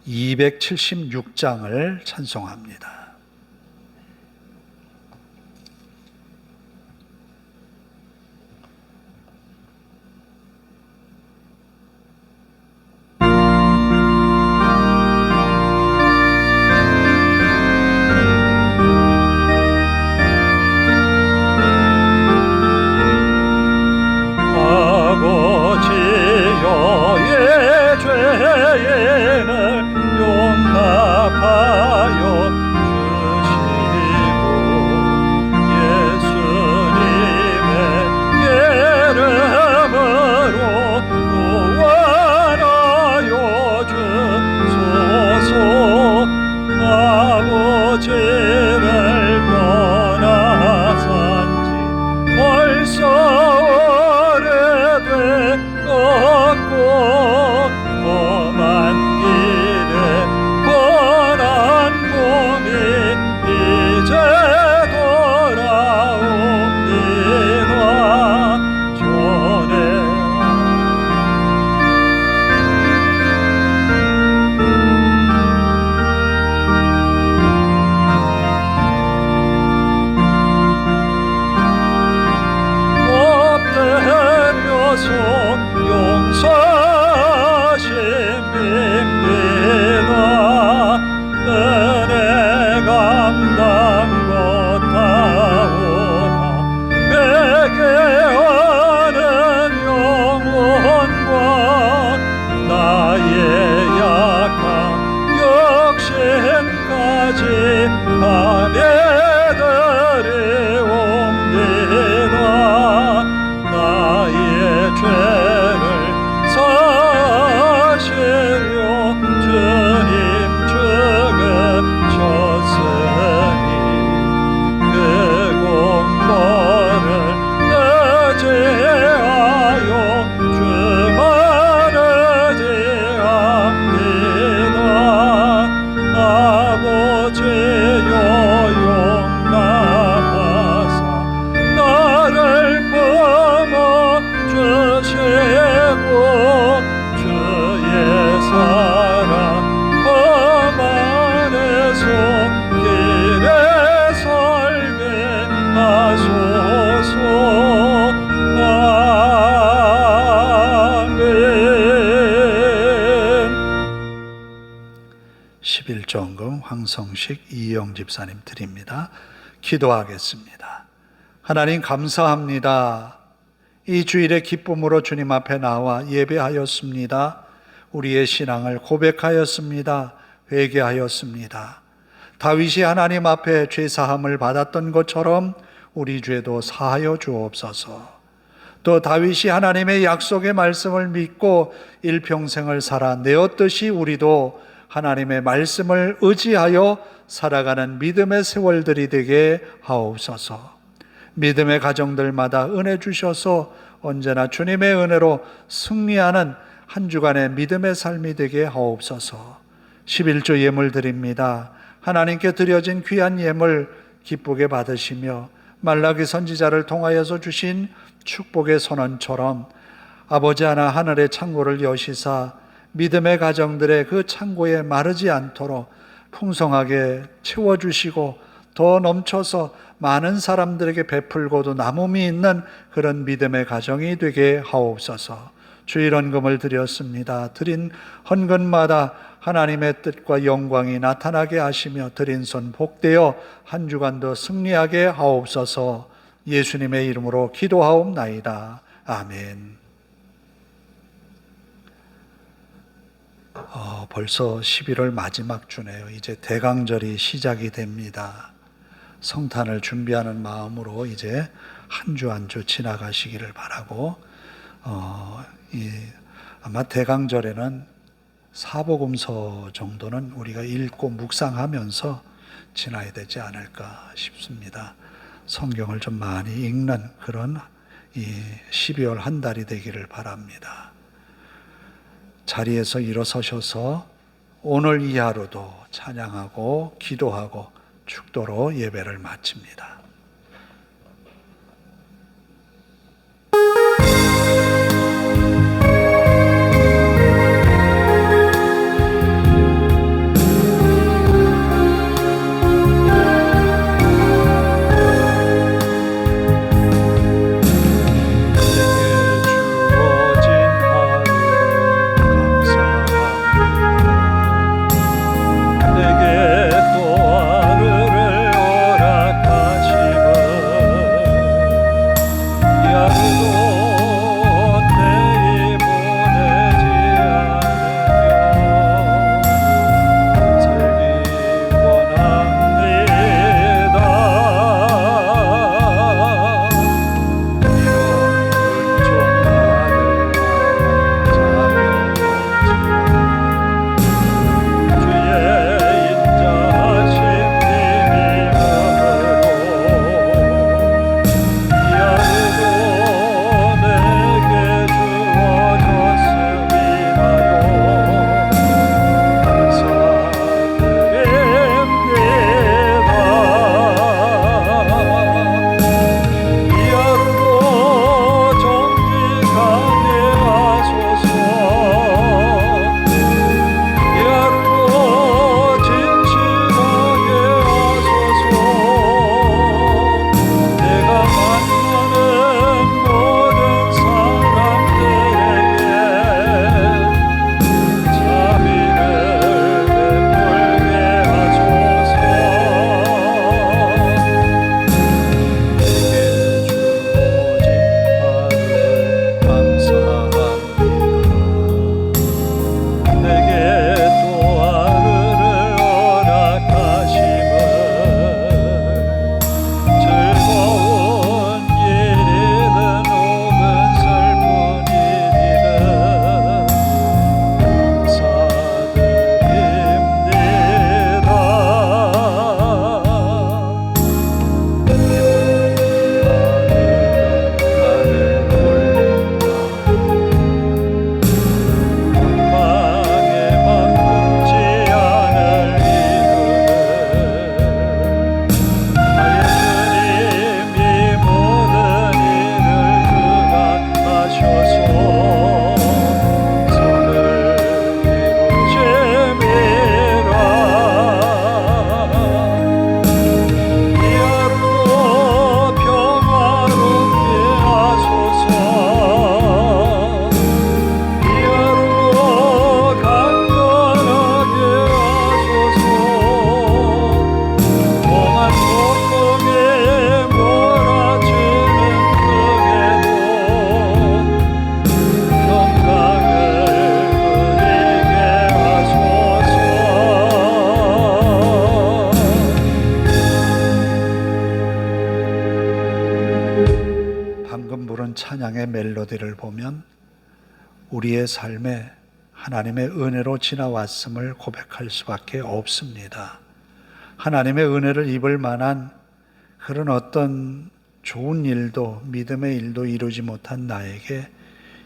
276장을 찬송합니다. 험한 길에 번한 곳 밤에 들이 옵니다. 나의 죄를 사시려 주님 죽으셨으니 그 공로를 의지하여 주만 의지합니다. 아버지여 용납하사 나를 품어주시고 주의 사랑 품 안에서 길에 살게 하소서. 아멘. 11조헌금 황성식 이영 집사님 드립니다. 기도하겠습니다. 하나님 감사합니다. 이 주일에 기쁨으로 주님 앞에 나와 예배하였습니다. 우리의 신앙을 고백하였습니다. 회개하였습니다. 다윗이 하나님 앞에 죄사함을 받았던 것처럼 우리 죄도 사하여 주옵소서. 또 다윗이 하나님의 약속의 말씀을 믿고 일평생을 살아내었듯이 우리도 하나님의 말씀을 의지하여 살아가는 믿음의 세월들이 되게 하옵소서. 믿음의 가정들마다 은혜 주셔서 언제나 주님의 은혜로 승리하는 한 주간의 믿음의 삶이 되게 하옵소서. 11조 예물 드립니다. 하나님께 드려진 귀한 예물 기쁘게 받으시며 말라기 선지자를 통하여서 주신 축복의 선언처럼 아버지 하나 하늘의 창고를 여시사 믿음의 가정들의 그 창고에 마르지 않도록 풍성하게 채워주시고 더 넘쳐서 많은 사람들에게 베풀고도 남음이 있는 그런 믿음의 가정이 되게 하옵소서. 주일 헌금을 드렸습니다. 드린 헌금마다 하나님의 뜻과 영광이 나타나게 하시며 드린 손 복되어 한 주간도 승리하게 하옵소서. 예수님의 이름으로 기도하옵나이다. 아멘. 벌써 11월 마지막 주네요. 이제 대강절이 시작이 됩니다. 성탄을 준비하는 마음으로 이제 한 주 한 주 지나가시기를 바라고, 아마 대강절에는 사복음서 정도는 우리가 읽고 묵상하면서 지나야 되지 않을까 싶습니다. 성경을 좀 많이 읽는 그런 이 12월 한 달이 되기를 바랍니다. 자리에서 일어서셔서 오늘 이 하루도 찬양하고 기도하고 축도로 예배를 마칩니다. 내게 또 하루를 허락하시 모델을 보면 우리의 삶에 하나님의 은혜로 지나왔음을 고백할 수밖에 없습니다. 하나님의 은혜를 입을 만한 그런 어떤 좋은 일도, 믿음의 일도 이루지 못한 나에게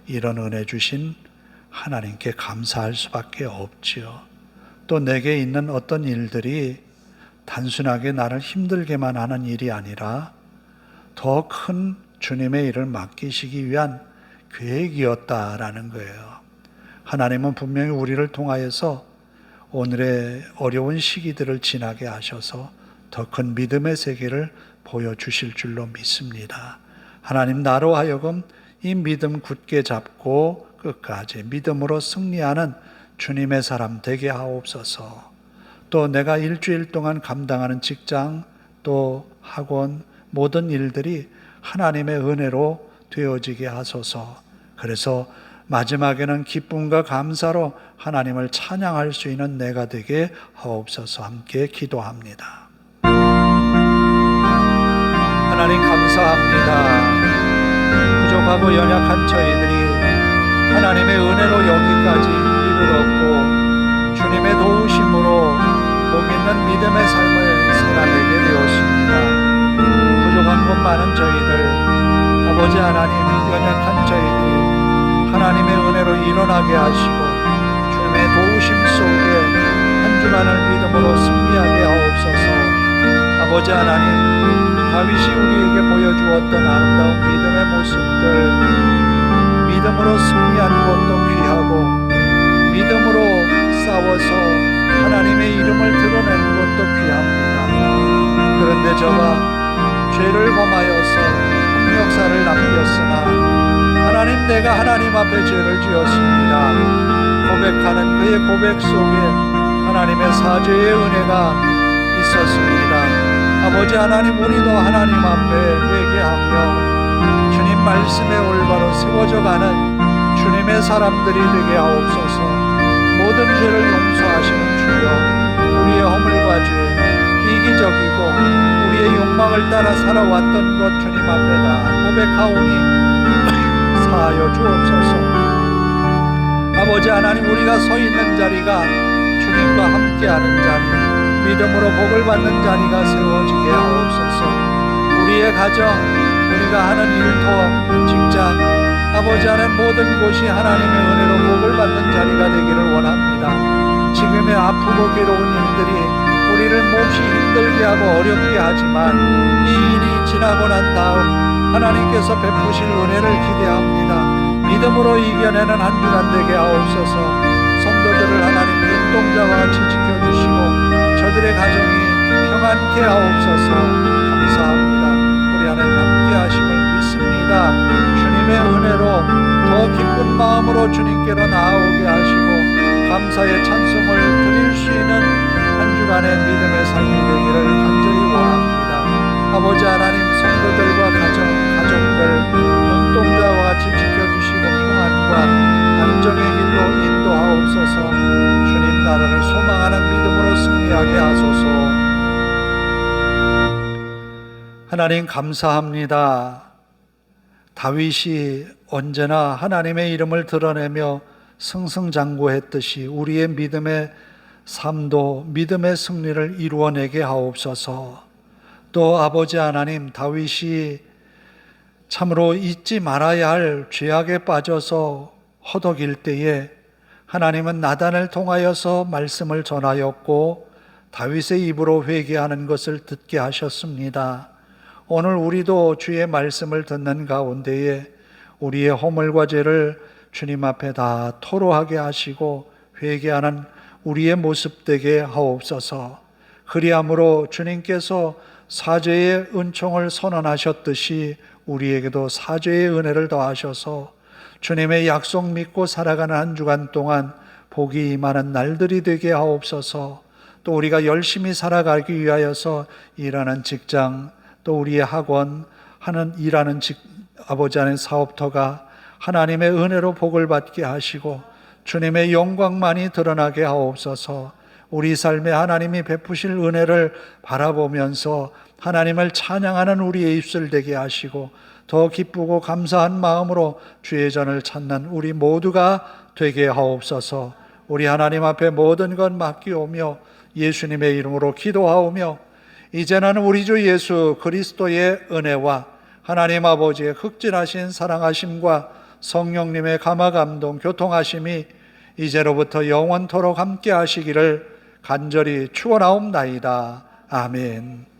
이런 은혜 주신 하나님께 감사할 수밖에 없지요. 또 내게 있는 어떤 일들이 단순하게 나를 힘들게만 하는 일이 아니라 더 큰 주님의 일을 맡기시기 위한 계획이었다라는 거예요. 하나님은 분명히 우리를 통하여서 오늘의 어려운 시기들을 지나게 하셔서 더 큰 믿음의 세계를 보여주실 줄로 믿습니다. 하나님, 나로 하여금 이 믿음 굳게 잡고 끝까지 믿음으로 승리하는 주님의 사람 되게 하옵소서. 또 내가 일주일 동안 감당하는 직장, 또 학원, 모든 일들이 하나님의 은혜로 되어지게 하소서. 그래서 마지막에는 기쁨과 감사로 하나님을 찬양할 수 있는 내가 되게 하옵소서. 함께 기도합니다. 하나님, 감사합니다. 부족하고 연약한 저희들이 하나님의 은혜로 여기까지 이르렀고 주님의 도우심으로 복 있는 믿음의 삶을 살아내게 되었습니다. 부족한 것 많은 저희들, 아버지 하나님, 연약한 저희들이 하나님의 은혜로 일어나게 하시고 주님의 도우심 속에 한 주간을 믿음으로 승리하게 하옵소서. 아버지 하나님, 다윗이 우리에게 보여주었던 아름다운 믿음의 모습들, 믿음으로 승리한 것도 귀하고 믿음으로 싸워서 하나님의 이름을 드러내는 것도 귀합니다. 그런데 저가 죄를 범하여서 폭력사를 남겼으나 하나님, 내가 하나님 앞에 죄를 지었습니다. 고백하는 그의 고백 속에 하나님의 사죄의 은혜가 있었습니다. 아버지 하나님, 우리도 하나님 앞에 회개하며 주님 말씀에 올바로 세워져가는 주님의 사람들이 되게 하옵소서. 모든 죄를 용서하시는 주여, 우리의 허물과 죄, 이기적이고 우리의 욕망을 따라 살아왔던 것 주님 앞에 다 고백하오니 사하여 주옵소서. 아버지 하나님, 우리가 서 있는 자리가 주님과 함께하는 자리, 믿음으로 복을 받는 자리가 세워지게 하옵소서. 우리의 가정, 우리가 하는 일터, 직장, 아버지 하나님, 모든 곳이 하나님의 은혜로 복을 받는 자리가 되기를 원합니다. 지금의 아프고 괴로운 일들이 우리를 몹시 힘들게 하고 어렵게 하지만 이 일이 지나고 난 다음 하나님께서 베푸실 은혜를 기대합니다. 믿음으로 이겨내는 한 주간 되게 하옵소서. 성도들을 하나님 눈동자와 같이 지켜주시고 저들의 가정이 평안케 하옵소서. 감사합니다. 우리 하나님 함께 하심을 믿습니다. 주님의 은혜로 더 기쁜 마음으로 주님께로 나아오게 하시고 감사의 찬송을 드릴 수 있는 한 주간의 믿음의 삶이 되기를 간절히 원합니다. 아버지 하나님, 성도들과 가족들 눈동자와 같이 지켜주시고 평안과 안정의 길로 인도하옵소서. 주님 나라를 소망하는 믿음으로 승리하게 하소서. 하나님, 감사합니다. 다윗이 언제나 하나님의 이름을 드러내며 승승장구했듯이 우리의 믿음의 삶도 믿음의 승리를 이루어내게 하옵소서. 또 아버지 하나님, 다윗이 참으로 잊지 말아야 할 죄악에 빠져서 허덕일 때에 하나님은 나단을 통하여서 말씀을 전하였고 다윗의 입으로 회개하는 것을 듣게 하셨습니다. 오늘 우리도 주의 말씀을 듣는 가운데에 우리의 허물과 죄를 주님 앞에 다 토로하게 하시고 회개하는 우리의 모습 되게 하옵소서. 그리함으로 주님께서 사죄의 은총을 선언하셨듯이 우리에게도 사죄의 은혜를 더하셔서 주님의 약속 믿고 살아가는 한 주간 동안 복이 임하는 날들이 되게 하옵소서. 또 우리가 열심히 살아가기 위하여서 일하는 직장, 또 우리의 학원, 일하는 아버지 하나님 사업터가 하나님의 은혜로 복을 받게 하시고 주님의 영광만이 드러나게 하옵소서. 우리 삶에 하나님이 베푸실 은혜를 바라보면서 하나님을 찬양하는 우리의 입술 되게 하시고 더 기쁘고 감사한 마음으로 주의 전을 찾는 우리 모두가 되게 하옵소서. 우리 하나님 앞에 모든 것 맡기오며 예수님의 이름으로 기도하오며 이제는 우리 주 예수 그리스도의 은혜와 하나님 아버지의 극진하신 사랑하심과 성령님의 감화감동 교통하심이 이제로부터 영원토록 함께 하시기를 간절히 축원하옵나이다. 아멘.